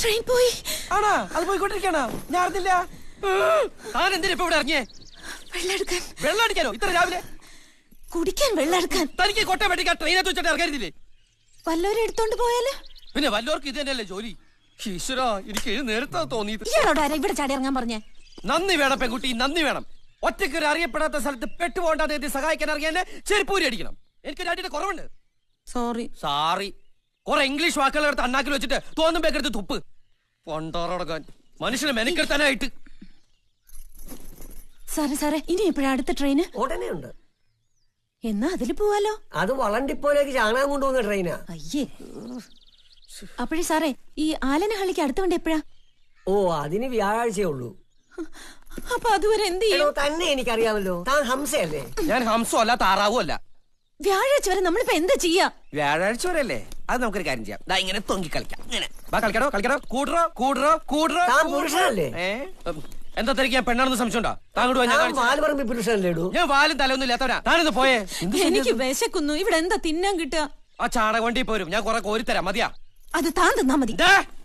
Train പോയി. ആണോ? അത് പോയിക്കൊണ്ടിരിക്കണോ? ഞാൻ അറിഞ്ഞില്ല. താൻ എന്തിനാ ഇപ്പൊ ഇവിടെ ഇറങ്ങിയേ? വെള്ളം അടിക്കാനോ ഇത്ര രാവിലെ? കുടിക്കാൻ വെള്ളം എടുക്കാൻ. തനിക്ക് കൊട്ട മേടിക്കാൻ ട്രെയിനകത്ത് വെച്ചിട്ട് ഇറങ്ങരുതില്ലേ? വല്ലവരും എടുത്തോണ്ട് പോയാല്? പിന്നെ വല്ലവർക്കും ഇത് തന്നെയല്ലേ ജോലി. ഈശ്വരാ, എനിക്ക് നേരത്തെ തോന്നിയത്. ഇവിടെ ചാടി ഇറങ്ങാൻ പറഞ്ഞേ. നന്ദി വേണം പെൺകുട്ടി, നന്ദി വേണം. ഒറ്റയ്ക്ക് ഒരു അറിയപ്പെടാത്ത സ്ഥലത്ത് പെട്ടുപോകേണ്ടത് സഹായിക്കാൻ ഇറങ്ങിയ ചെരുപ്പൂരി അടിക്കണം. എനിക്ക് രണ്ടിന്റെ കുറവുണ്ട്. സോറി. കുറെ ഇംഗ്ലീഷ് വാക്കുകൾ എടുത്ത് അണ്ണാക്കിൽ വെച്ചിട്ട് തോന്നുമ്പേക്കെടുത്ത് തുപ്പ്. പൊണ്ടോറടക്കാൻ മനുഷ്യനെ മെനക്കെടുത്താനായിട്ട്. സാറേ ഇനി എപ്പോഴാ അടുത്ത ട്രെയിന്? ഉടനെ ഉണ്ട്. എന്നാ അതില് പോവാലോ. അത് വളണ്ടിപ്പോലേക്ക് ചാണകം കൊണ്ടുപോകുന്ന ട്രെയിനാ. അയ്യേ. അപ്പോഴേ സാറേ, ഈ ആലനഹള്ളിക്ക് അടുത്ത വണ്ടി എപ്പോഴാ? ഓ, അതിന് വ്യാഴാഴ്ചയേ ഉള്ളൂ. അപ്പൊ അതുവരെ എന്ത് ചെയ്യും? തന്നെ എനിക്കറിയാമല്ലോ. താൻ ഹംസയല്ലേ? ഞാൻ ഹംസോ അല്ല, താറാവോ അല്ല. വ്യാഴാഴ്ച വരെ നമ്മളിപ്പോ എന്താ ചെയ്യാ? വ്യാഴാഴ്ച വരെ അല്ലേ? അത് നമുക്കൊരു കാര്യം ചെയ്യാം. ഇങ്ങനെ തൊങ്കി കളിക്കാം. ഇങ്ങനെ കളിക്കണോ? കൂടറോ. താൻ പുരുഷനല്ലേ? എന്താ തിരക്ക്? ഞാൻ പെണ്ണാണെന്ന് സംശയമുണ്ടോ? ഞാൻ വാലും തലൊന്നും ഇല്ലാത്തവരാ. താനൊന്ന് പോയേ. എനിക്ക് വിശക്കുന്നു. ഇവിടെ എന്താ തിന്നാൻ കിട്ടുക? ആ ചാണകം വണ്ടി പോരും. ഞാൻ കുറെ കോരിത്തരാം. മതിയാ? അത് താൻ തന്നാ മതി.